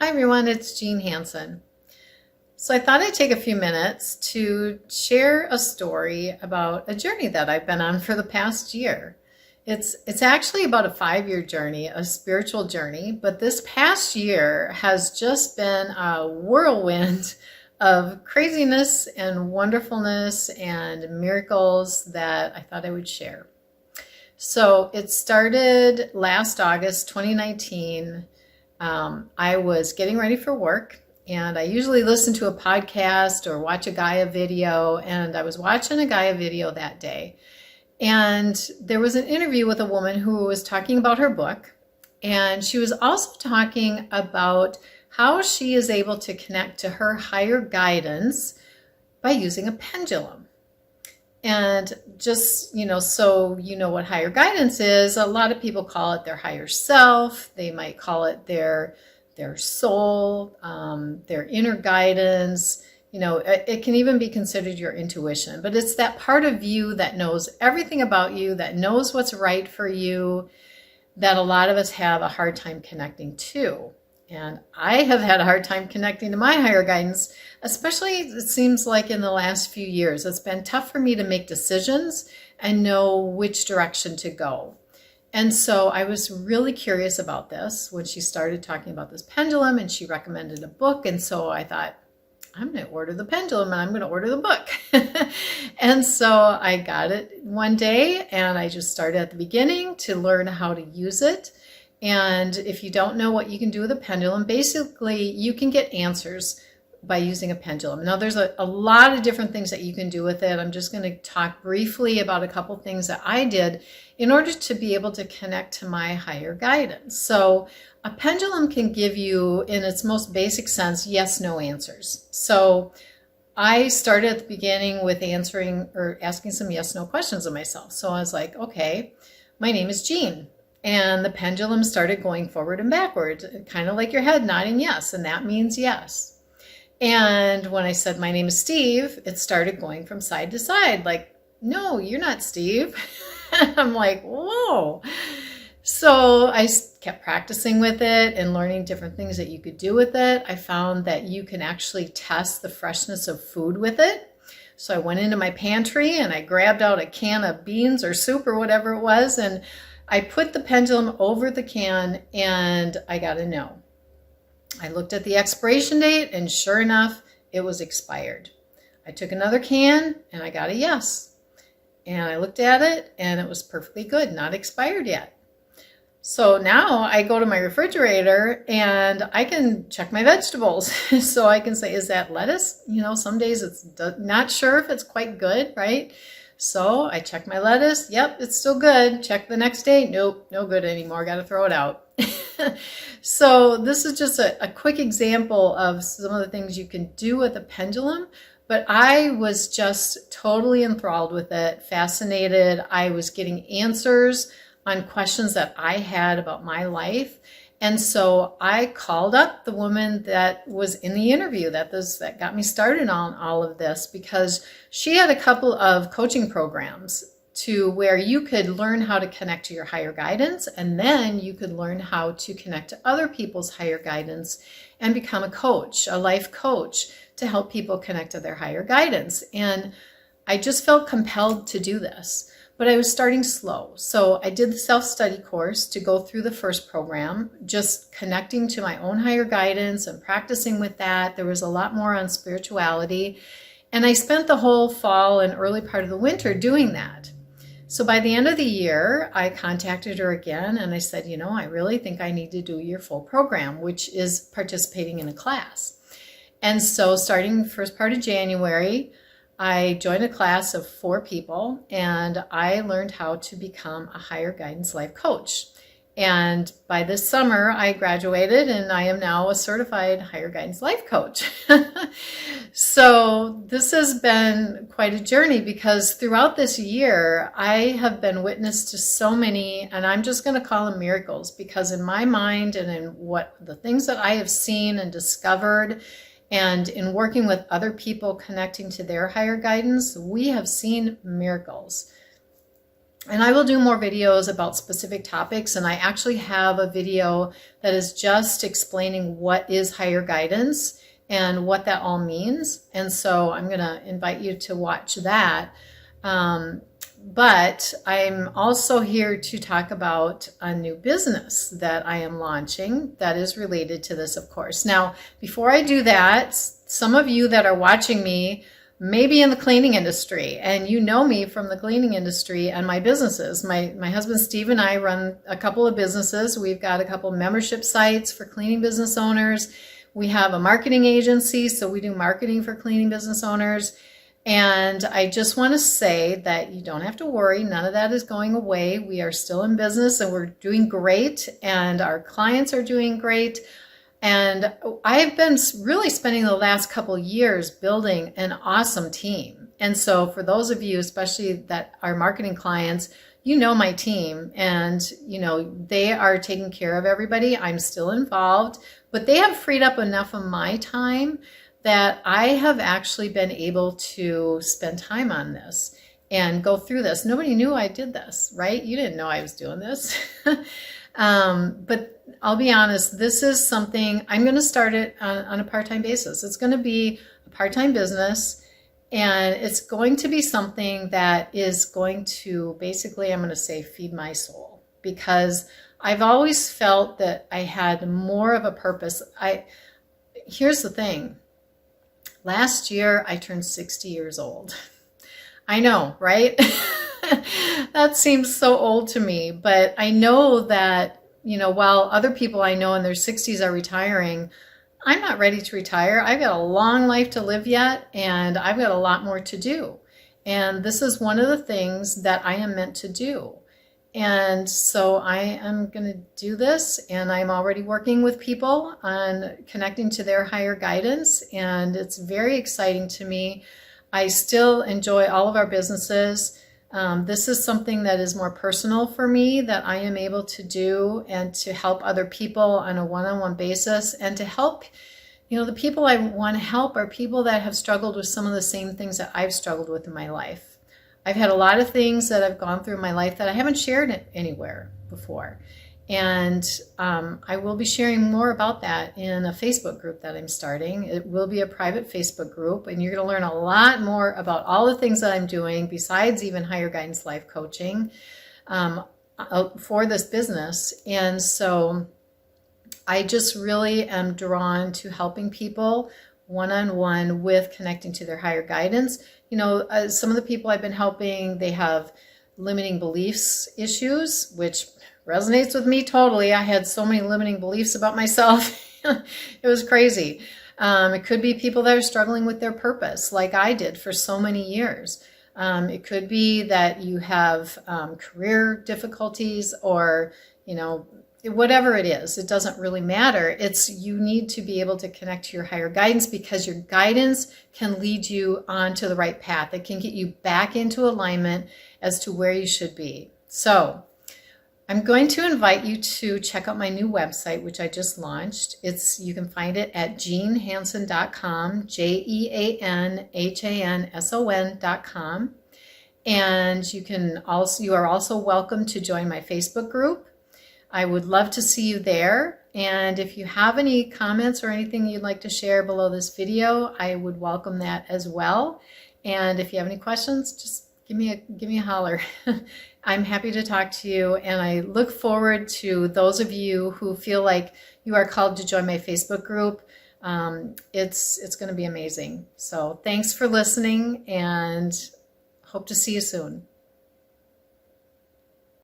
Hi everyone, it's Jean Hanson. So I thought I'd take a few minutes to share a story about a journey that I've been on for the past year. It's actually about a 5-year journey, a spiritual journey, but this past year has just been a whirlwind of craziness and wonderfulness and miracles that I thought I would share. So it started last August 2019. I was getting ready for work, and I usually listen to a podcast or watch a Gaia video, and I was watching a Gaia video that day. And there was an interview with a woman who was talking about her book, and she was also talking about how she is able to connect to her higher guidance by using a pendulum. And just, so you know what higher guidance is, a lot of people call it their higher self. They might call it their soul, their inner guidance. It can even be considered your intuition, but it's that part of you that knows everything about you, that knows what's right for you, that a lot of us have a hard time connecting to. And I have had a hard time connecting to my higher guidance, especially it seems like in the last few years. It's been tough for me to make decisions and know which direction to go. And so I was really curious about this when she started talking about this pendulum, and she recommended a book. And so I thought, I'm going to order the pendulum and I'm going to order the book. And so I got it one day, and I just started at the beginning to learn how to use it. And if you don't know what you can do with a pendulum, basically you can get answers by using a pendulum. Now there's a lot of different things that you can do with it. I'm just going to talk briefly about a couple things that I did in order to be able to connect to my higher guidance. So a pendulum can give you, in its most basic sense, yes/no answers. So I started at the beginning with asking some yes/no questions of myself. So I was like, okay, my name is Jean. And the pendulum started going forward and backward, kind of like your head nodding yes, and that means yes. And when I said my name is Steve, it started going from side to side, like, no, you're not Steve. I'm like, whoa. So I kept practicing with it and learning different things that you could do with it. I found that you can actually test the freshness of food with it. So I went into my pantry and I grabbed out a can of beans or soup or whatever it was, and I put the pendulum over the can, and I got a no. I looked at the expiration date, and sure enough, it was expired. I took another can, and I got a yes. And I looked at it, and it was perfectly good, not expired yet. So now I go to my refrigerator, and I can check my vegetables. So I can say, is that lettuce? Some days it's not sure if it's quite good, right? So I check my lettuce. Yep, it's still good. Check the next day. Nope, no good anymore. Got to throw it out. So this is just a quick example of some of the things you can do with a pendulum. But I was just totally enthralled with it, fascinated. I was getting answers on questions that I had about my life. And so I called up the woman that was in the interview that got me started on all of this, because she had a couple of coaching programs to where you could learn how to connect to your higher guidance, and then you could learn how to connect to other people's higher guidance and become a coach, a life coach, to help people connect to their higher guidance. And I just felt compelled to do this. But I was starting slow. So I did the self-study course to go through the first program, just connecting to my own higher guidance and practicing with that. There was a lot more on spirituality. And I spent the whole fall and early part of the winter doing that. So by the end of the year, I contacted her again and I said, I really think I need to do your full program, which is participating in a class. And so starting first part of January, I joined a class of 4 people, and I learned how to become a higher guidance life coach. And by this summer, I graduated, and I am now a certified higher guidance life coach. So this has been quite a journey, because throughout this year, I have been witness to so many, and I'm just going to call them miracles, because in my mind and in what the things that I have seen and discovered, and in working with other people connecting to their higher guidance, we have seen miracles. And I will do more videos about specific topics. And I actually have a video that is just explaining what is higher guidance and what that all means. And so I'm going to invite you to watch that. But I'm also here to talk about a new business that I am launching that is related to this, of course. Now, before I do that, some of you that are watching me may be in the cleaning industry, and you know me from the cleaning industry and my businesses. My husband Steve and I run a couple of businesses. We've got a couple of membership sites for cleaning business owners. We have a marketing agency, so we do marketing for cleaning business owners. And I just want to say that you don't have to worry. None of that is going away. We are still in business and we're doing great, and our clients are doing great. And I've been really spending the last couple years building an awesome team. And so for those of you, especially that are marketing clients, you know my team, and they are taking care of everybody. I'm still involved, but they have freed up enough of my time that I have actually been able to spend time on this and go through this. Nobody knew I did this, right? You didn't know I was doing this. But I'll be honest, this is something, I'm going to start it on a part-time basis. It's going to be a part-time business, and it's going to be something that is going to basically, I'm going to say, feed my soul, because I've always felt that I had more of a purpose. Here's the thing. Last year, I turned 60 years old. I know, right? That seems so old to me, but I know that, while other people I know in their 60s are retiring, I'm not ready to retire. I've got a long life to live yet, and I've got a lot more to do. And this is one of the things that I am meant to do. And so I am going to do this, and I'm already working with people on connecting to their higher guidance, and it's very exciting to me. I still enjoy all of our businesses. This is something that is more personal for me, that I am able to do and to help other people on a one-on-one basis, and to help, the people I want to help are people that have struggled with some of the same things that I've struggled with in my life. I've had a lot of things that I've gone through in my life that I haven't shared anywhere before. And I will be sharing more about that in a Facebook group that I'm starting. It will be a private Facebook group, and you're going to learn a lot more about all the things that I'm doing besides even higher guidance life coaching for this business. And so I just really am drawn to helping people one-on-one with connecting to their higher guidance. Some of the people I've been helping, they have limiting beliefs issues, which resonates with me totally. I had so many limiting beliefs about myself. It was crazy. It could be people that are struggling with their purpose, like I did for so many years. It could be that you have career difficulties, or, whatever it is. It doesn't really matter. You need to be able to connect to your higher guidance, because your guidance can lead you onto the right path. It can get you back into alignment as to where you should be. So I'm going to invite you to check out my new website, which I just launched. You can find it at jeanhanson.com, JeanHanson.com. And you are also welcome to join my Facebook group. I would love to see you there. And if you have any comments or anything you'd like to share below this video, I would welcome that as well. And if you have any questions, just give me a holler. I'm happy to talk to you, and I look forward to those of you who feel like you are called to join my Facebook group. It's going to be amazing. So thanks for listening, and hope to see you soon.